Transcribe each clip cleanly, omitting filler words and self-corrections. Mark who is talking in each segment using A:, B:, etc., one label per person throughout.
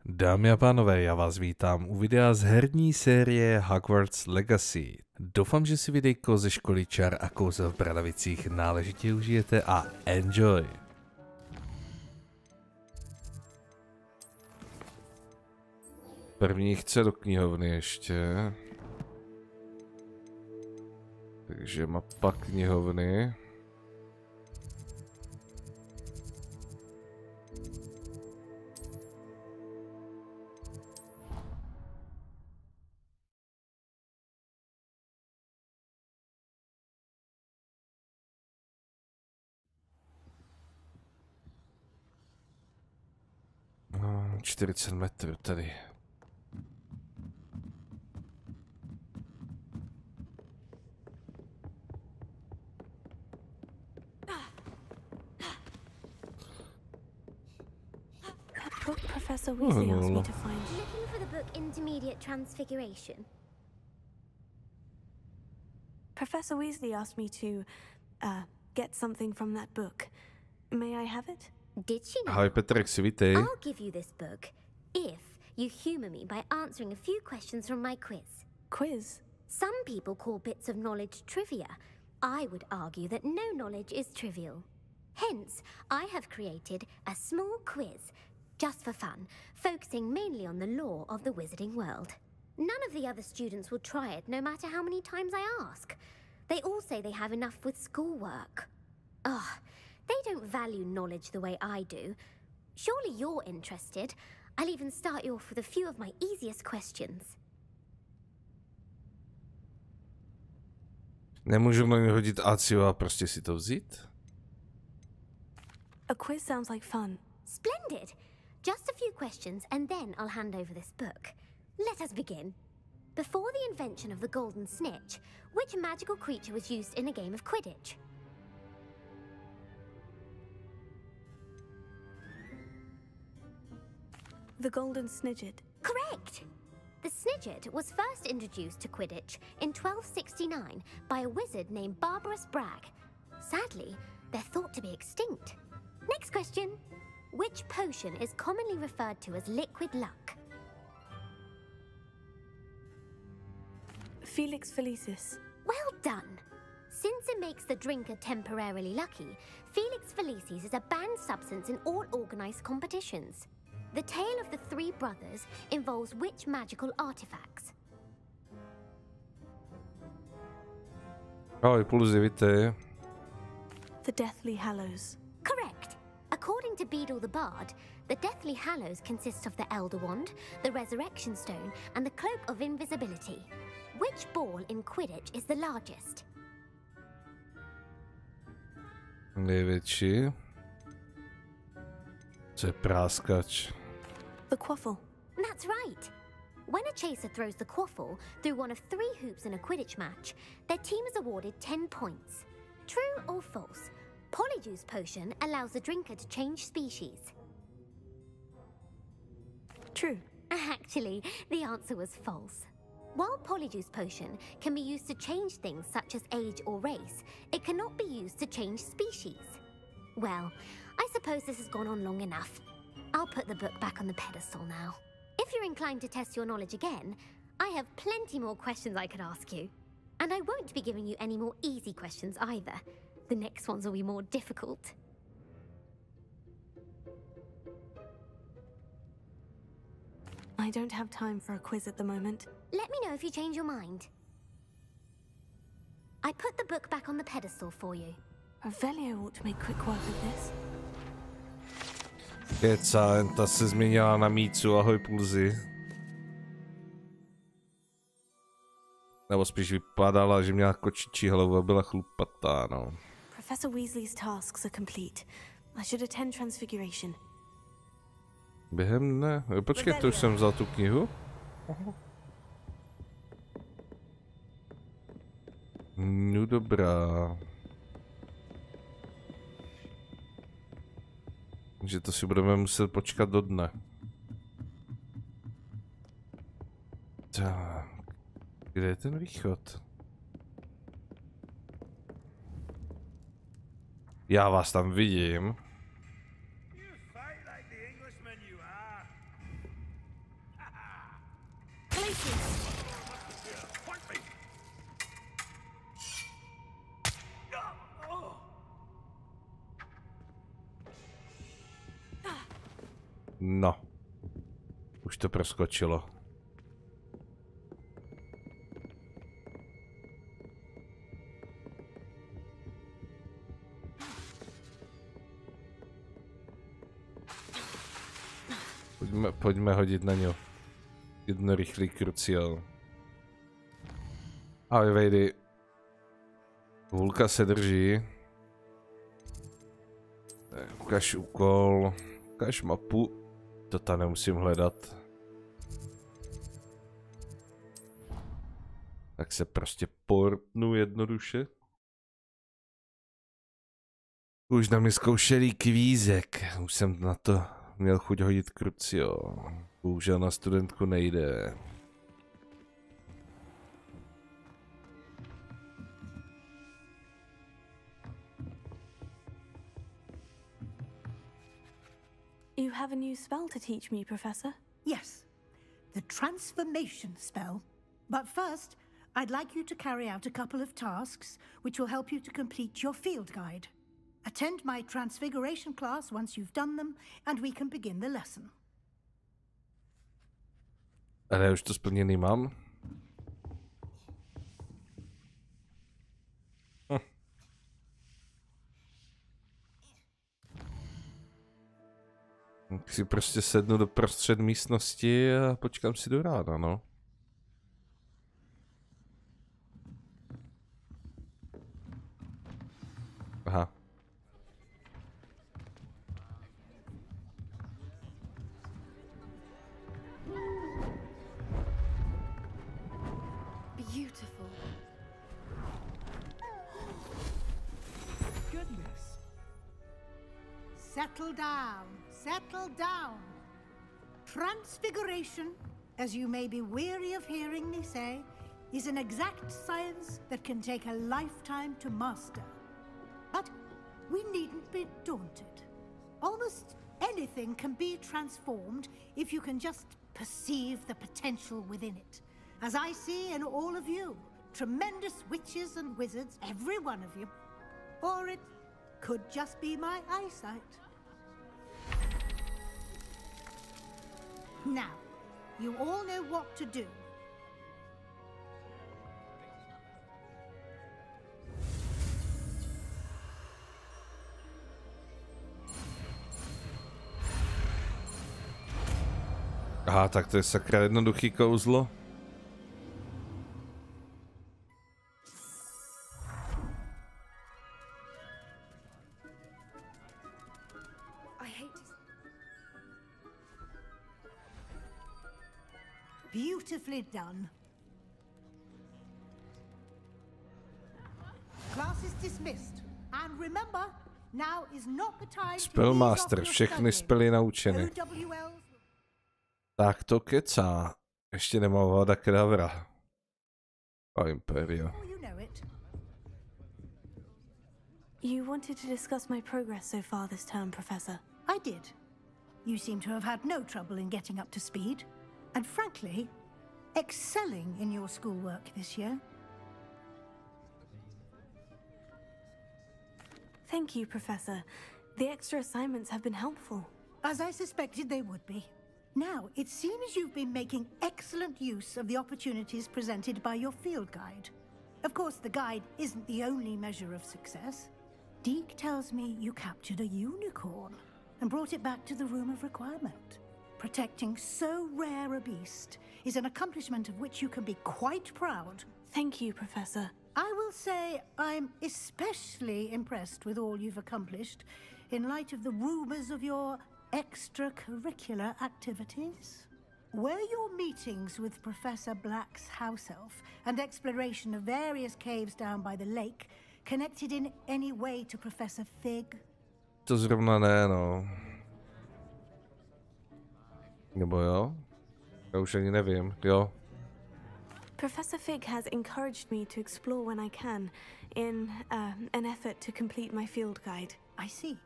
A: Dámy a pánové, já vás vítám u videa z herní série Hogwarts Legacy. Doufám, že si videjko ze školy čar a kouzel v Bradavicích náležitě užijete a enjoy! První chce do knihovny ještě. Takže mapa knihovny. No, 40 metrů tady.
B: Professor Weasley asked me to find.
C: Looking for the book Intermediate Transfiguration.
B: Professor Weasley asked me to get something from that book. May I have it?
C: Did she know?
A: Ahoj Petrek, si vítej.
C: I'll give you this book if you humour me by answering a few questions from my quiz.
B: Quiz?
C: Some people call bits of knowledge trivia. I would argue that no knowledge is trivial. Hence, I have created a small quiz, just for fun, focusing mainly on the lore of the wizarding world. None of the other students will try it, no matter how many times I ask. They all say they have enough with schoolwork. Ugh, they don't value knowledge the way I do. Surely you're interested. I'll even start you off with a few of my easiest questions.
A: Nemůžu na ně hodit ACIO a prostě si to vzít?
B: A quiz sounds like fun.
C: Splendid! Just a few questions and then I'll hand over this book. Let us begin. Before the invention of the golden snitch, which magical creature was used in a game of Quidditch?
B: The golden snidget.
C: Correct! The snidget was first introduced to Quidditch in 1269 by a wizard named Barbarous Bragg. Sadly, they're thought to be extinct. Next question. Which potion is commonly referred to as liquid luck?
B: Felix Felicis.
C: Well done! Since it makes the drinker temporarily lucky, Felix Felicis is a banned substance in all organised competitions. The tale of the three brothers involves which magical artifacts?
A: Ahoj Pulzy, vítej.
B: The Deathly Hallows.
C: Correct! According to Beedle the Bard, the Deathly Hallows consists of the Elder Wand, the Resurrection Stone, and the Cloak of Invisibility. Which ball in Quidditch is the largest?
A: Největší. Co je práskač?
B: The Quaffle.
C: That's right! When a chaser throws the quaffle through one of 3 hoops in a Quidditch match, their team is awarded 10 points. True or false? Polyjuice potion allows the drinker to change species.
B: True.
C: Actually, the answer was false. While Polyjuice potion can be used to change things such as age or race, it cannot be used to change species. Well, I suppose this has gone on long enough. I'll put the book back on the pedestal now. If you're inclined to test your knowledge again, I have plenty more questions I could ask you. And I won't be giving you any more easy questions either. The next ones will be more difficult.
B: I don't have time for a quiz at the moment.
C: Let me know if you change your mind. I put the book back on the pedestal for you.
B: Revelio ought to make quick work of this.
A: Keca, ta se změnila na Mícu, ahoj Pulzy. Nebo spíš vypadala, že měla kočičí hlavu a byla chlupatá, no.
B: Professor Weasley's tasks are complete. I should attend Transfiguration.
A: Během ne. Počkej, to už jsem vzal tu knihu. No dobrá. Takže to si budeme muset počkat do dne. Tak. Kde je ten východ? Já vás tam vidím.
C: pieces.
A: No. Už to proskočilo. Pojďme hodit na něj jedno rychlý kruciál. Ale vejdy. Hůlka se drží. Ukaž úkol. Ukaž mapu. To tam nemusím hledat. Tak se prostě portnu jednoduše. Už na mě zkoušelý kvízek. Už jsem na to měl chuť hodit kruciál. Bohužel na studentku nejde.
B: You have a new spell to teach me, Professor?
D: Yes, the transformation spell. But first, I'd like you to carry out a couple of tasks which will help you to complete your field guide. Attend my transfiguration class once you've done them, and we can begin the lesson.
A: Ale já už to splněný mám. Tak si prostě sednu do prostřed místnosti a počkám si do rána, no. Aha.
D: Beautiful. Goodness. Settle down. Settle down. Transfiguration, as you may be weary of hearing me say, is an exact science that can take a lifetime to master. But we needn't be daunted. Almost anything can be transformed if you can just perceive the potential within it. As I see in all of you, tremendous witches and wizards, every one of you. Or it could just be my eyesight. Now, you all know what to do.
A: Aha, tak to je sakra jednoduchý kouzlo.
D: Beautifully done. Class is dismissed. And remember, now is not the time
A: Spellmaster, všechny spely naučeny. Tak to kecá. Ještě nemám Avada Kedavra. A Imperio.
B: You wanted to discuss my progress so far this term, Professor.
D: I did. You seem to have had no trouble in getting up to speed. And frankly, excelling in your schoolwork this year.
B: Thank you, Professor. The extra assignments have been helpful.
D: As I suspected they would be. Now, it seems you've been making excellent use of the opportunities presented by your field guide. Of course, the guide isn't the only measure of success. Deke tells me you captured a unicorn and brought it back to the Room of Requirement. Protecting so rare a beast is an accomplishment of which you can be quite proud.
B: Thank you, Professor.
D: I will say I'm especially impressed with all you've accomplished in light of the rumors of your extracurricular activities. Were your meetings with Professor Black's house elf and exploration of various caves down by the lake connected in any way to Professor Fig?
A: To zrovna ne, no. Nebo jo? Já už ani nevím, jo.
B: Professor Fig has encouraged me to explore when I can in an effort to complete my field guide.
D: I see.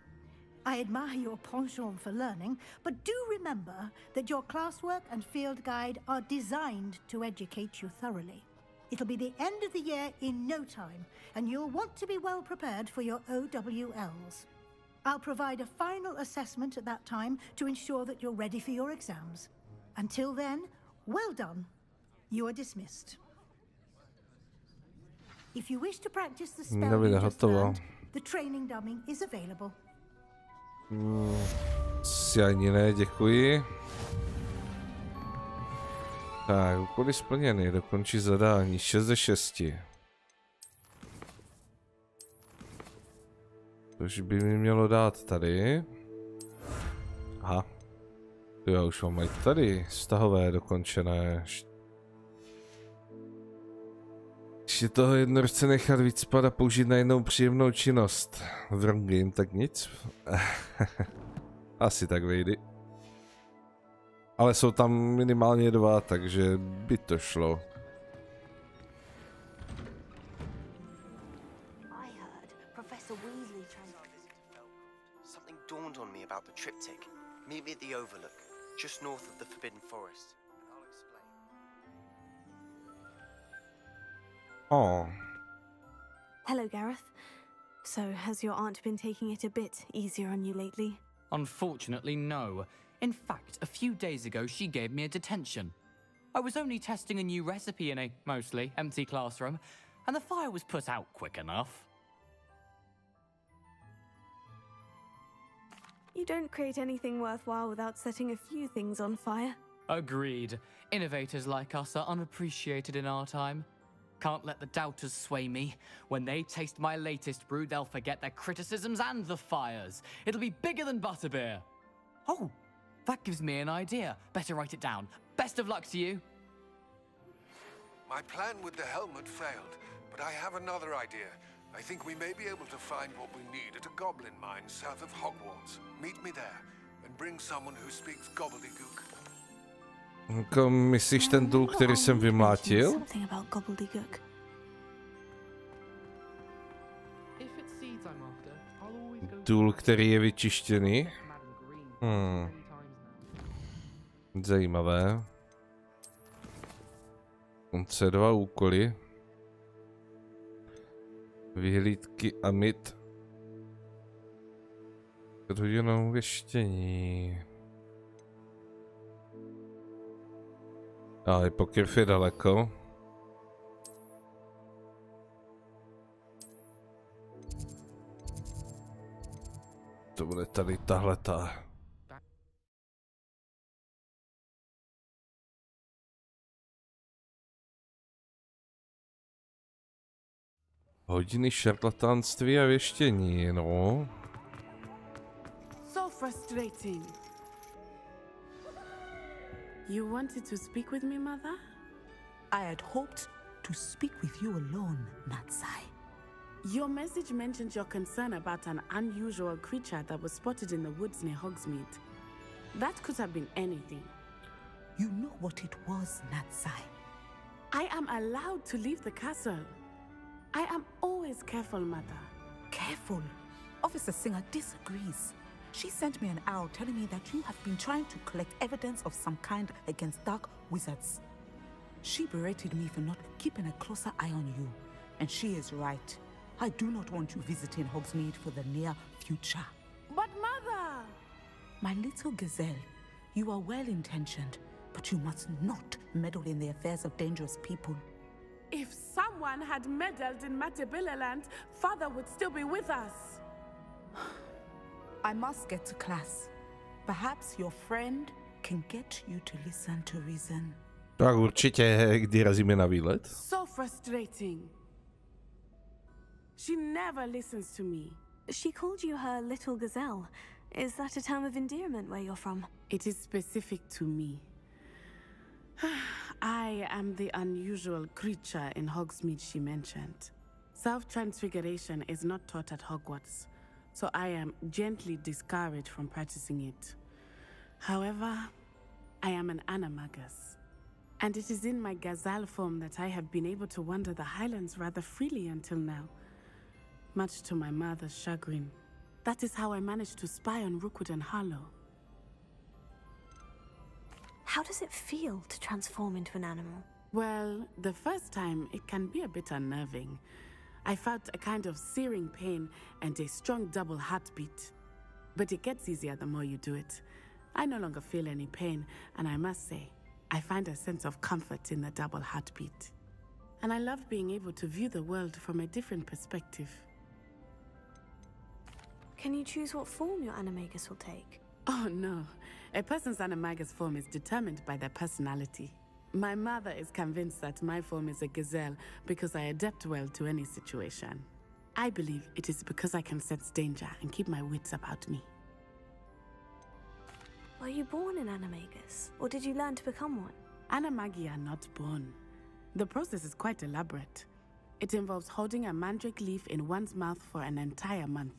D: I admire your penchant for learning, but do remember that your classwork and field guide are designed to educate you thoroughly. It'll be the end of the year in no time, and you'll want to be well prepared for your OWLs. I'll provide a final assessment at that time to ensure that you're ready for your exams. Until then, well done. You are dismissed. If you wish to practice the spell you just learned, the training dummy is available.
A: Ani ne, děkuji. Tak, úkoly splněny, dokončí zadání, 6 ze 6. Což by mi mělo dát tady. Aha. Já už mám tady vztahové dokončené. Ještě toho jednorožce nechat víc spát a použít na jednou příjemnou činnost. V wrong game, tak nic. Asi tak vejdy. Ale jsou tam minimálně 2, takže by to šlo.
E: About the triptych. Meet me at the overlook, just north of the Forbidden Forest, and I'll explain.
A: Oh.
B: Hello, Gareth. So, has your aunt been taking it a bit easier on you lately?
F: Unfortunately, no. In fact, a few days ago, she gave me a detention. I was only testing a new recipe in a mostly empty classroom, and the fire was put out quick enough.
B: You don't create anything worthwhile without setting a few things on fire.
F: Agreed. Innovators like us are unappreciated in our time. Can't let the doubters sway me. When they taste my latest brew, they'll forget their criticisms and the fires. It'll be bigger than butterbeer. Oh, that gives me an idea. Better write it down. Best of luck to you.
G: My plan with the helmet failed, but I have another idea. I think we may be able to find what we need at a goblin mine south of Hogwarts. Meet me there, and bring someone who speaks gobbledygook.
A: Myslíš ten důl, který jsem vymlátil? Důl, který je vyčištěný? Zajímavé. Konce 2 úkoly. Vyhlídky a mit. Před hodinou věštění. Ale pokryv je daleko. To bude tady tahleta. Hodiny šarlatánství a věštění, no.
H: So frustrating. You wanted to speak with me, Mother?
I: I had hoped to speak with you alone, Natsai.
H: Your message mentioned your concern about an unusual creature that was spotted in the woods near Hogsmeade. That could have been anything.
I: You know what it was, Natsai.
H: I am allowed to leave the castle. I am always careful, Mother.
I: Careful? Officer Singer disagrees. She sent me an owl telling me that you have been trying to collect evidence of some kind against dark wizards. She berated me for not keeping a closer eye on you. And she is right. I do not want you visiting Hogsmeade for the near future.
H: But Mother!
I: My little gazelle, you are well-intentioned, but you must not meddle in the affairs of dangerous people.
H: If someone had meddled in Matabeleland, Father would still be with us.
I: I must get to class. Perhaps your friend can get you to listen to reason.
A: Tak určitě, kdy razíme na výlet.
H: So frustrating. She never listens to me.
B: She called you her little gazelle. Is that a term of endearment where you're from?
H: It is specific to me. I am the unusual creature in Hogsmeade she mentioned. Self-transfiguration is not taught at Hogwarts, so I am gently discouraged from practicing it. However, I am an animagus, and it is in my gazelle form that I have been able to wander the Highlands rather freely until now, much to my mother's chagrin. That is how I managed to spy on Rookwood and Harlow.
B: How does it feel to transform into an animal?
H: Well, the first time it can be a bit unnerving. I felt a kind of searing pain and a strong double heartbeat. But it gets easier the more you do it. I no longer feel any pain, and I must say, I find a sense of comfort in the double heartbeat. And I love being able to view the world from a different perspective.
B: Can you choose what form your animagus will take?
H: Oh no, a person's animagus form is determined by their personality. My mother is convinced that my form is a gazelle because I adapt well to any situation. I believe it is because I can sense danger and keep my wits about me.
B: Were you born an animagus, or did you learn to become one?
H: Animagi are not born. The process is quite elaborate. It involves holding a mandrake leaf in one's mouth for an entire month,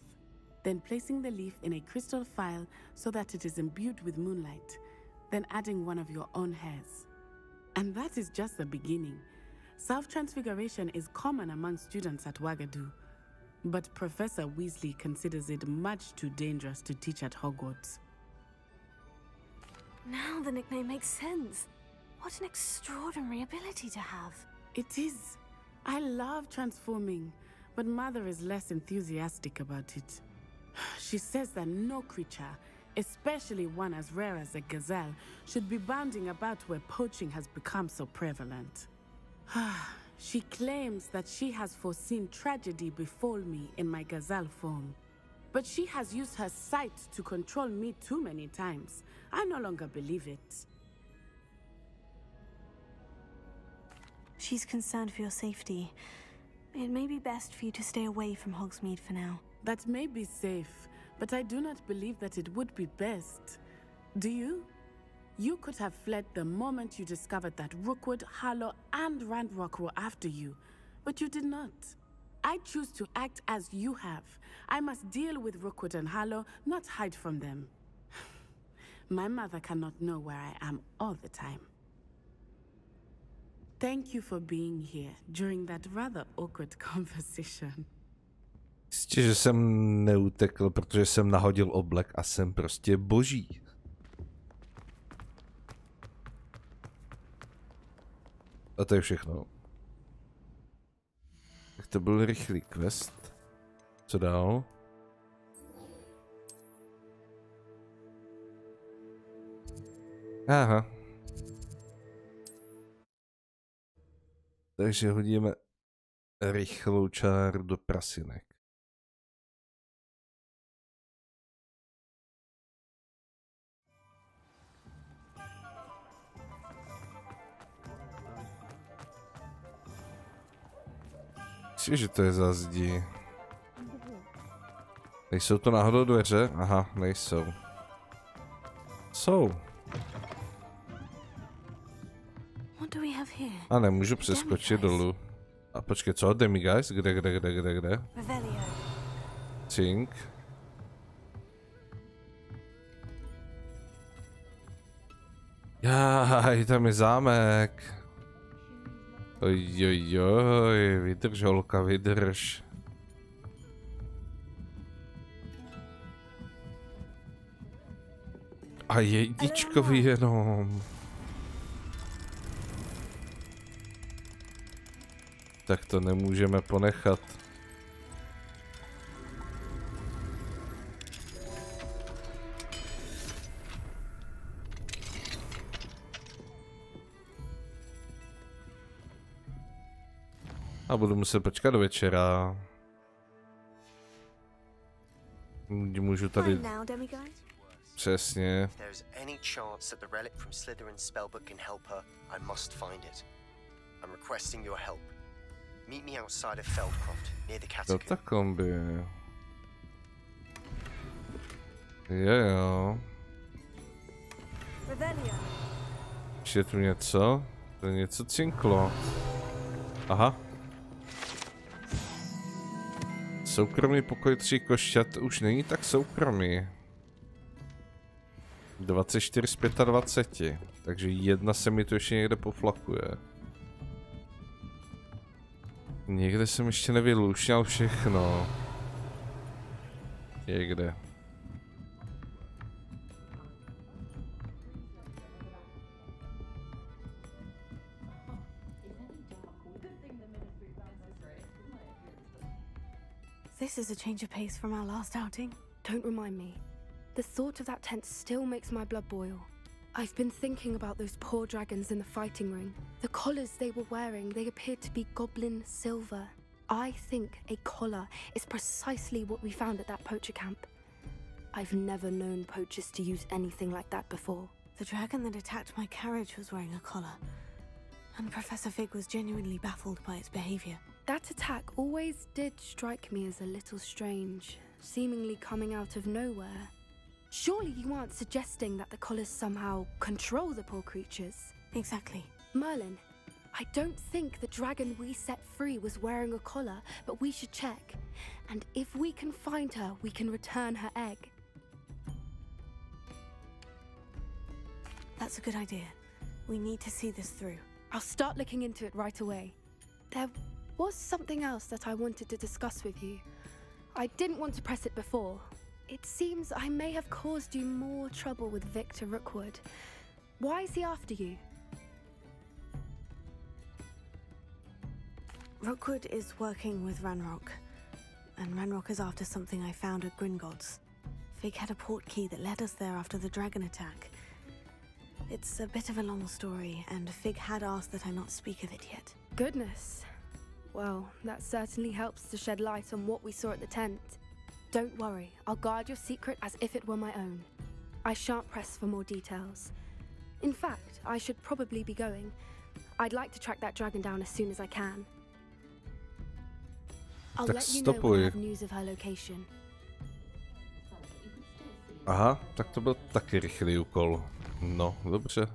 H: then placing the leaf in a crystal phial so that it is imbued with moonlight, then adding one of your own hairs. And that is just the beginning. Self-transfiguration is common among students at Wagadu, but Professor Weasley considers it much too dangerous to teach at Hogwarts.
B: Now the nickname makes sense. What an extraordinary ability to have.
H: It is. I love transforming, but Mother is less enthusiastic about it. She says that no creature, especially one as rare as a gazelle, should be bounding about where poaching has become so prevalent. She claims that she has foreseen tragedy befall me in my gazelle form. But she has used her sight to control me too many times. I no longer believe it.
B: She's concerned for your safety. It may be best for you to stay away from Hogsmeade for now.
H: That may be safe, but I do not believe that it would be best. Do you? You could have fled the moment you discovered that Rookwood, Harlow, and Ranrock were after you, but you did not. I choose to act as you have. I must deal with Rookwood and Harlow, not hide from them. My mother cannot know where I am all the time. Thank you for being here during that rather awkward conversation.
A: Jistě, že jsem neutekl, protože jsem nahodil oblek a jsem prostě boží. A to je všechno. Tak to byl rychlý quest. Co dál? Aha. Takže hodíme rychlou čáru do prasinek. Myslím, že to je za zdi. Nejsou to náhodou dveře? Aha, nejsou. Jsou. A nemůžu přeskočit dolů. A počkej, co? Demiguys? Kde? Cink. Jaj, tam je zámek. Ojojoj, vydrž holka, vydrž. A jedničkový jenom. Tak to nemůžeme ponechat. A budu muset počkat do večera. Můžu tady... Přesně. To takom by. Jo. Ještě tu něco? To něco cinklo. Aha. Soukromý pokoj 3 košťat už není tak soukromý. 24 z 25. Takže jedna se mi to ještě někde poflakuje. Někde jsem ještě nevylušňal všechno. Je kde?
B: This is a change of pace from our last outing.
J: Don't remind me. The thought of that tent still makes my blood boil. I've been thinking about those poor dragons in the fighting ring. The collars they were wearing, they appeared to be goblin silver. I think a collar is precisely what we found at that poacher camp. I've never known poachers to use anything like that before.
B: The dragon that attacked my carriage was wearing a collar, and Professor Fig was genuinely baffled by its behavior.
J: That attack always did strike me as a little strange, seemingly coming out of nowhere. Surely you aren't suggesting that the collars somehow control the poor creatures?
B: Exactly.
J: Merlin, I don't think the dragon we set free was wearing a collar, but we should check. And if we can find her, we can return her egg.
B: That's a good idea. We need to see this through.
J: I'll start looking into it right away. There was something else that I wanted to discuss with you. I didn't want to press it before. It seems I may have caused you more trouble with Victor Rookwood. Why is he after you?
B: Rookwood is working with Ranrock, and Ranrock is after something I found at Gringotts. Fig had a port key that led us there after the dragon attack. It's a bit of a long story, and Fig had asked that I not speak of it yet.
J: Goodness. Well, that certainly helps to shed light on what we saw at the tent. Don't worry, I'll guard your secret as if it were my own. I shan't press for more details. In fact, I should probably be going. I'd like to track that dragon down as soon as I can. I'll
A: Tak
J: let you know when I
A: stopuj.
J: have news of her location.
A: Aha, tak to byl taky rychlý úkol. No, dobře.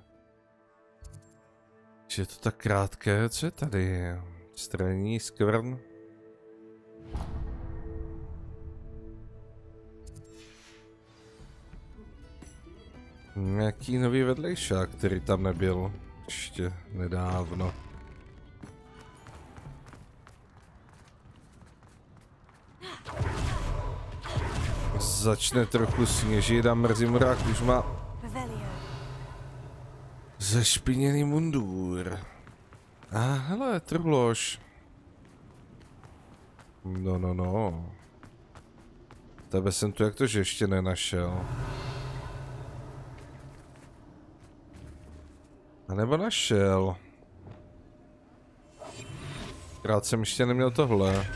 A: Že je to tak krátké, co je tady? Straní skvrn. Nějaký nový vedlejšák, který tam nebyl ještě nedávno. Začne trochu sněžit a mrzí mrak už má zašpiněný mundur. A hele, trhlož. No. Tebe jsem tu jak to, že ještě nenašel. A nebo našel. Krát jsem ještě neměl tohle.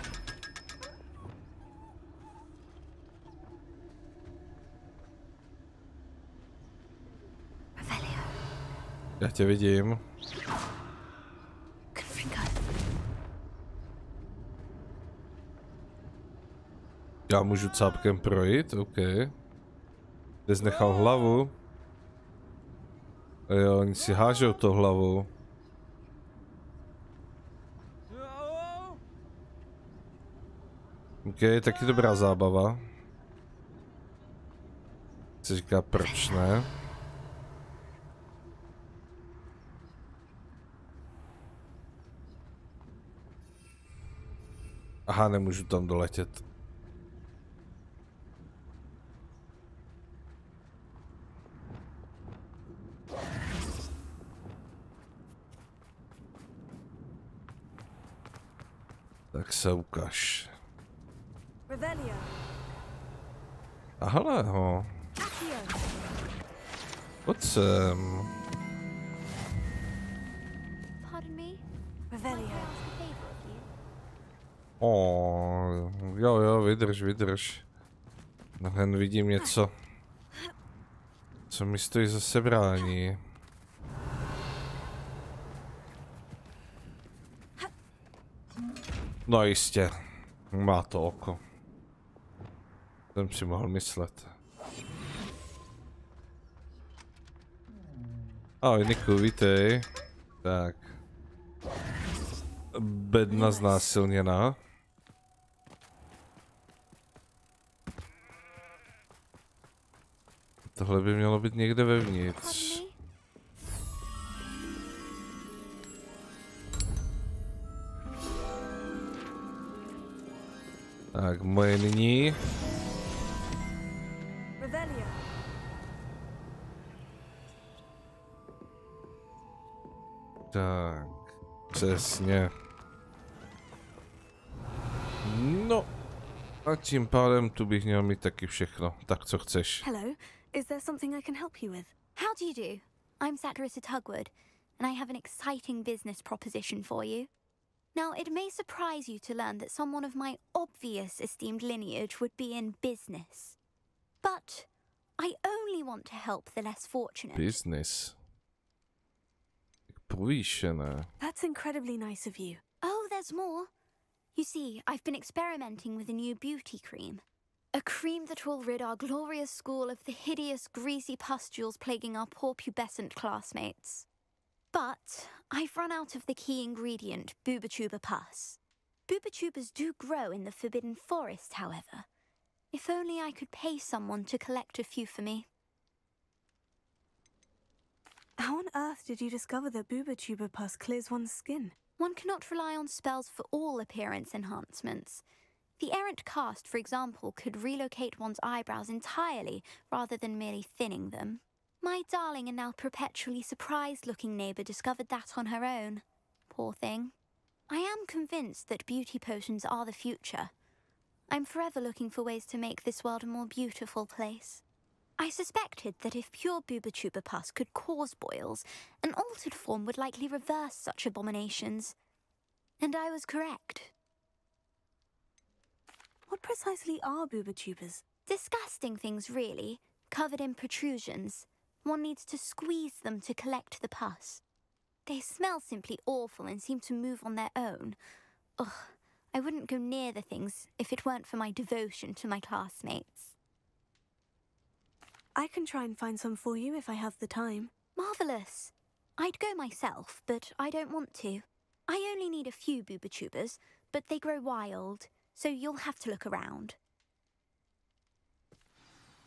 A: Já tě vidím. Já můžu cápkem projít, OK. Kde jsi nechal hlavu? A jo, oni si hážou to hlavou. OK, taky dobrá zábava. Se říká, proč ne? Aha, nemůžu tam doletět. Tak se ukaž. A hele ho. Pojď sem.
C: Pardon me?
A: Jo, vydrž. No jen vidím něco, co mi stojí za sebrání. No jistě, má to oko. Jsem si mohl myslet. Ahoj Niku, vítej. Tak. Bedna znásilněná. Tohle by mělo být někde vevnitř. Tak, moje nyní. Tak, přesně. No, a tím pádem tu bych měl mít taky všechno. Tak co chceš?
B: Hello, is there something I can help you with?
C: How do you do? I'm Sacharisa Tugwood, and I have an exciting business proposition for you. Now, it may surprise you to learn that someone of my obvious esteemed lineage would be in business. But I only want to help the less fortunate.
A: Business. Povýšené.
B: That's incredibly nice of you.
C: Oh, there's more. You see, I've been experimenting with a new beauty cream. A cream that will rid our glorious school of the hideous, greasy pustules plaguing our poor pubescent classmates. But I've run out of the key ingredient, boobotuber pus. Boobotubers do grow in the Forbidden Forest, however. If only I could pay someone to collect a few for me.
B: How on earth did you discover that boobotuber pus clears one's skin?
C: One cannot rely on spells for all appearance enhancements. The errant cast, for example, could relocate one's eyebrows entirely rather than merely thinning them. My darling and now perpetually surprised-looking neighbour discovered that on her own. Poor thing. I am convinced that beauty potions are the future. I'm forever looking for ways to make this world a more beautiful place. I suspected that if pure boobotuber pus could cause boils, an altered form would likely reverse such abominations. And I was correct.
B: What precisely are boobotubers?
C: Disgusting things, really, covered in protrusions. One needs to squeeze them to collect the pus. They smell simply awful and seem to move on their own. Ugh, I wouldn't go near the things if it weren't for my devotion to my classmates.
B: I can try and find some for you if I have the time.
C: Marvellous. I'd go myself, but I don't want to. I only need a few boobotubers, but they grow wild, so you'll have to look around.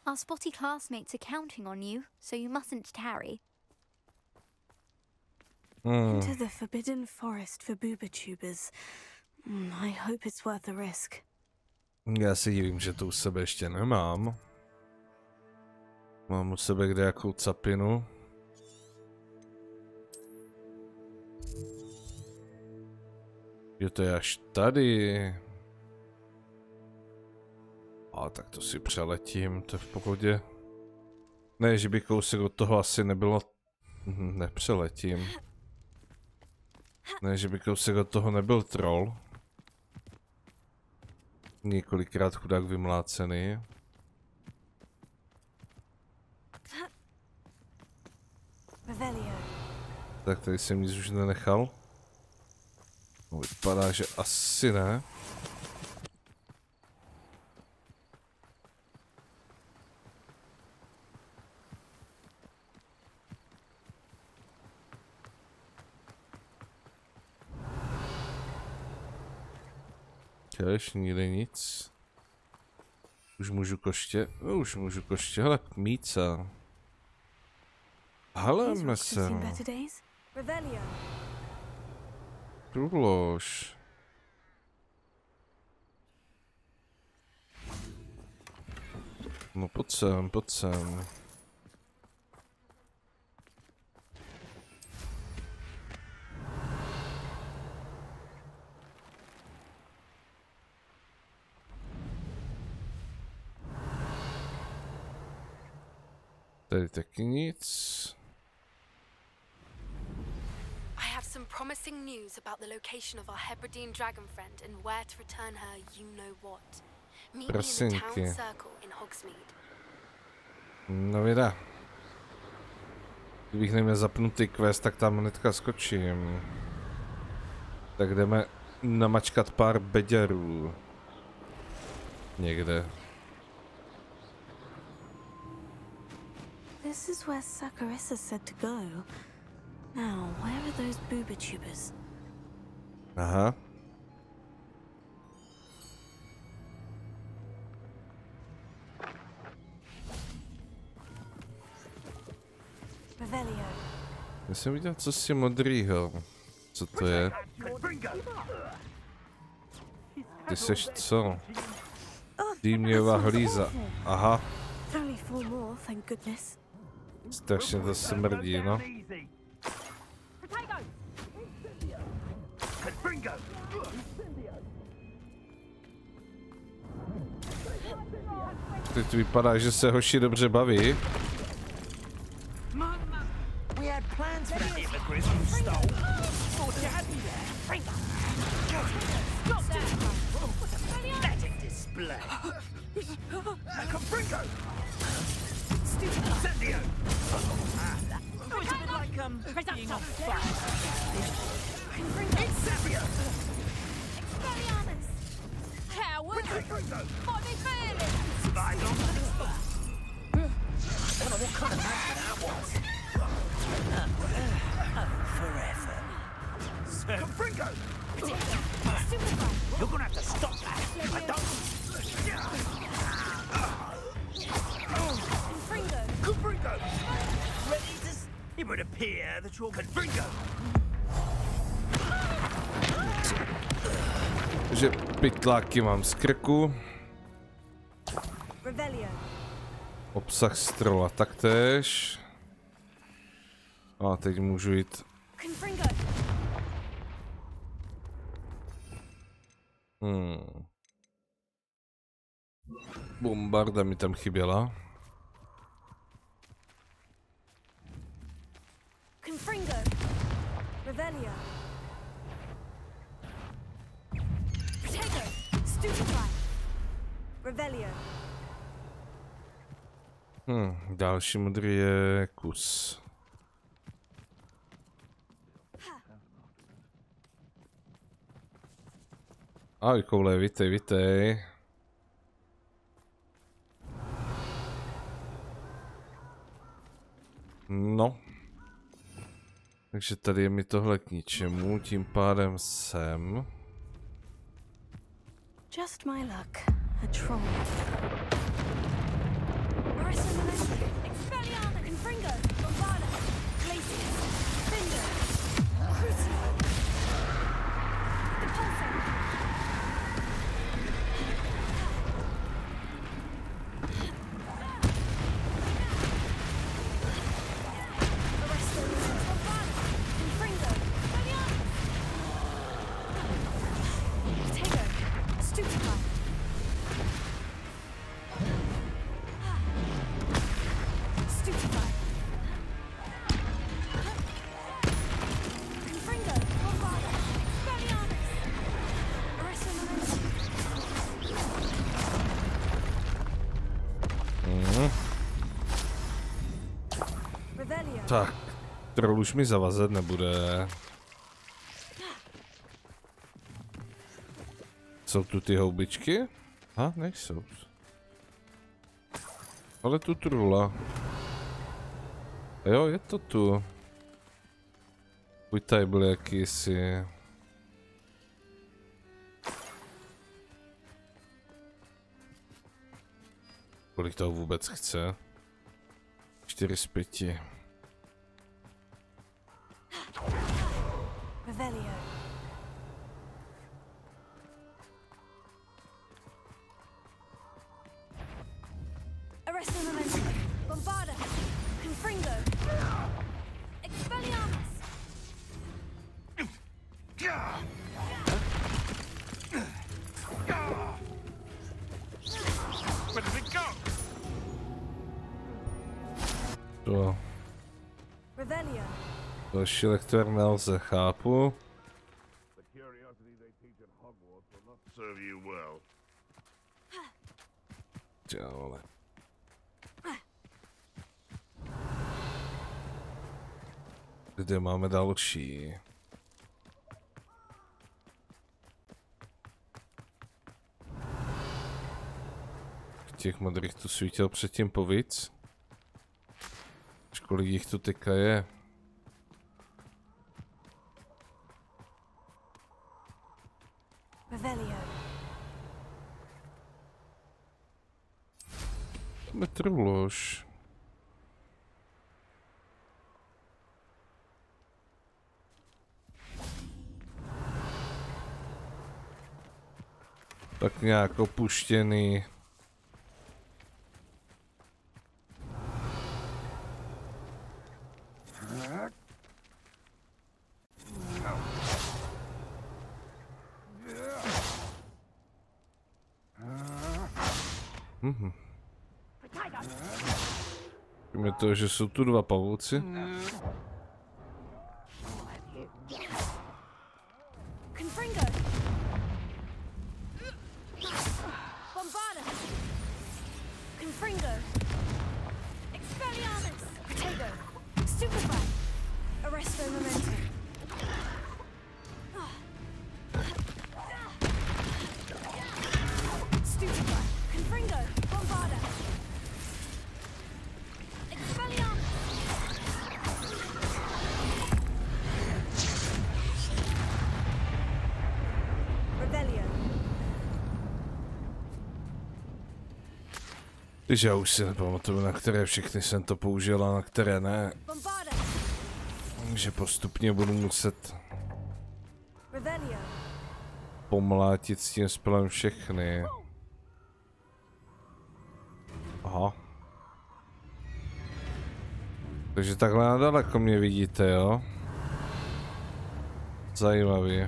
C: Our spotty classmates are counting on you, so you mustn't tarry.
B: Into the Forbidden Forest for boobotubers. I hope it's worth the risk.
A: Já si divím, že to u sebe ještě nemám. Mám u sebe kde jakou capinu. Jo, to je až tady. A tak to si přeletím, to je v pohodě. Ne, že by kousek od toho asi nebylo... Nepřeletím. Ne, že by kousek od toho nebyl troll. Několikrát chudák vymlácený. Tak tady jsem nic už nenechal. No, vypadá, že asi ne. Těž nikde nic. Už můžu koště, hele, míca. Haleme se. Průlož. No pojď sem, pojď sem. Tady taky nic.
J: I have some promising news about the location of our Hebridean dragon friend and where to return her you know what. Meet me in the town circle in Hogsmeade.
A: No vida. Kdybych neměl zapnutý quest, tak tam hnedka skočím. Tak jdeme namačkat pár beďarů. Někde.
B: This is where Sacharisa said to go. Now, where are those boobotubers?
A: Aha. Já jsem viděl cosi modrýho. Co to je? Ty seš co? Dýmňová hlíza. Aha. Strašně to smrdí, no. Teď vypadá, že se hoši dobře baví.
K: We had plans for that immigrant who stole. Thought you had me there. Let it display. Confringo! Incendio! It was a bit like, being on fire. Incendio!
C: Expelliarmus! Coward! Body feelings!
K: Slide on the spot. I don't know what kind of man that was. Forever. Confringo! You're gonna have to stop that. I don't. Confringo! Ready to. It would appear that you're Confringo.
A: Takže pytláky mám z krku. Obsah z trola taktéž. A teď můžu jít. Bombarda mi tam chyběla.
B: Confringo. Revelio. Protego. Stupefy. Revelio.
A: Další modrý je kus. Ahoj koule, vítej, vítej. No. Takže tady je mi tohle k ničemu, tím pádem sem.
B: Just my luck. A troll.
A: Tak, troll už mi zavazet nebude. Jsou tu ty houbičky? Ha, nejsou. Ale tu trula. Jo, je to tu. Buď tady byl jakýsi. Kolik toho vůbec chce? 4 z 5.
B: Revelio. Arresto momentum. Bombarda. Confringo. Expelliarmus.
K: Where does it go?
A: To.
B: Revelio.
A: Další lektvar nelze, chápu. Dělale. Kde máme další? Těch modrých tu svítil předtím povíc. Kolik jich tu teďka je? Metrolož. Tak nějak opuštěný. Víme to, že jsou tu dva pavouci. Když já už si nepamatuju, na které všechny jsem to použil a na které ne. Takže postupně budu muset pomlátit s tím spelem všechny. Aha. Takže takhle nadaleko mě vidíte, jo? Zajímavý.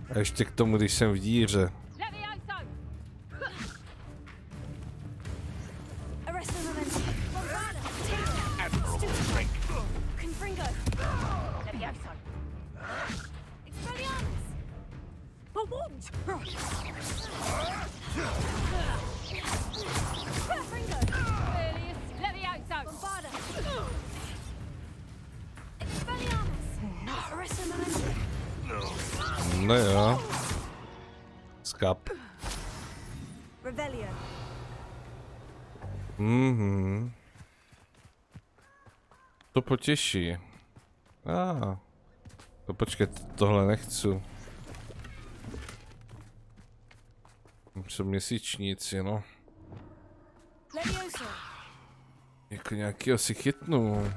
A: A ještě k tomu, když jsem v díře. No jo. Skap. To potěší. To počkej, tohle nechci. Jsou měsíčníci, no. Jako nějaký asi chytnu.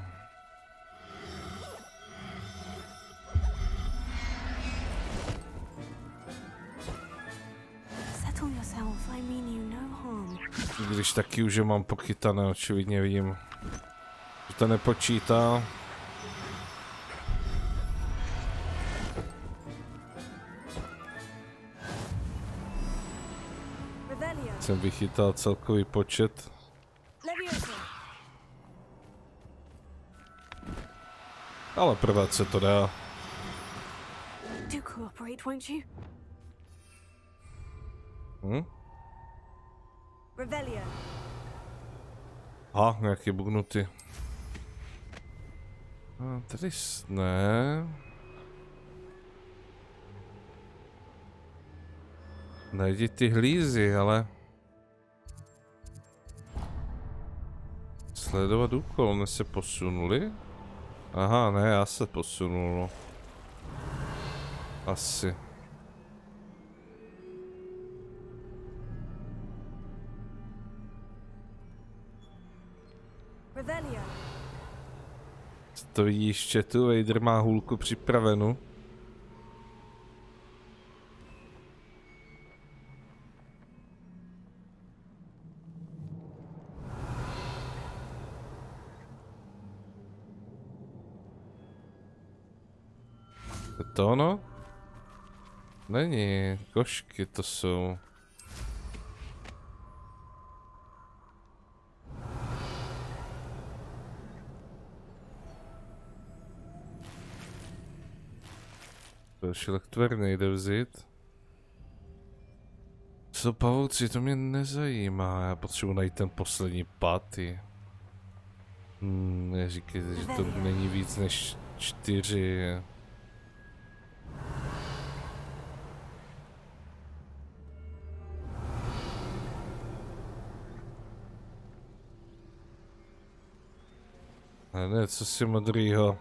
A: Když taky už mám pochytané, očividně vidím, že to nepočítá. Jsem vychytal celkový počet. Ale prvé se to dá. Aha, nějaký bugnutý. A tady ne. Najdi ty hlízy, ale... Sledovat úkol, oni se posunuli? Aha, ne, já se posunul. Asi. To vidíš, chatu, Vader má hůlku připravenou. To ono? Není, košky to jsou. Další lektvary nejde vzít. Co pavouci, to mě nezajímá, já potřebuji najít ten poslední pátý. Neříkejte, že to není víc než 4. Ne, co si modrýho.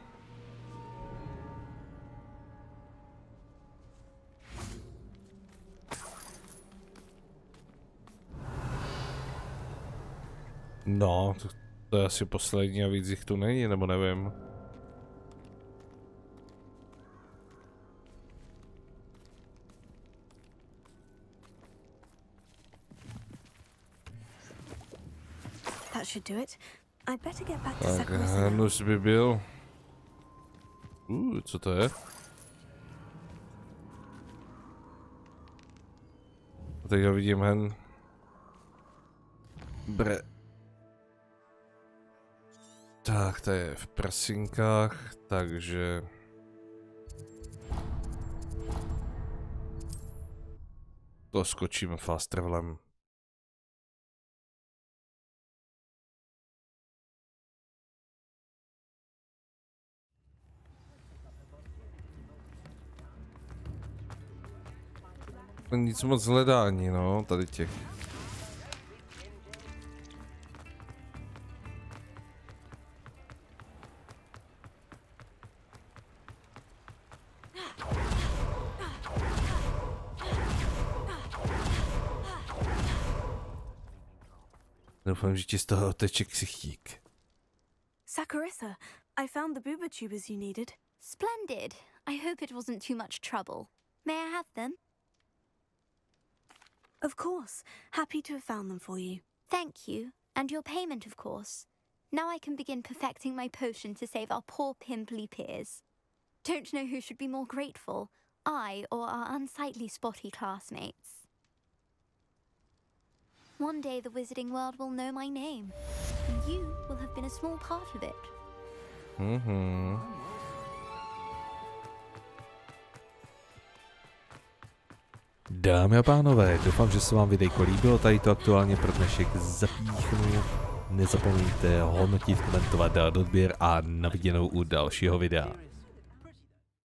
A: No, to je asi poslední a víc jich tu není, nebo nevím.
B: That should do it. I'd better get back to
A: Tak,
B: Sacharisa.
A: hnus by byl. Co to je? A teď ho vidím hen. Bre. Tak, to je v prsinkách, takže... To skočíme fast travelem. Nic moc hledání, no, tady těch. Doufám, že ti z toho teče ksichtík.
B: Sacharisa, I found the booba tubers you needed.
C: Splendid. I hope it wasn't too much trouble. May I have them?
B: Of course. Happy to have found them for you.
C: Thank you. And your payment, of course. Now I can begin perfecting my potion to save our poor pimply peers. Don't know who should be more grateful, I or our unsightly spotty classmates. One day the wizarding world will know my name, and you will have been a small part of it.
A: Dámy a pánové, doufám, že se vám videjko líbilo, tady to aktuálně pro dnešek zapíchnu. Nezapomeňte hodnotit, komentovat, dát odběr a na viděnou u dalšího videa.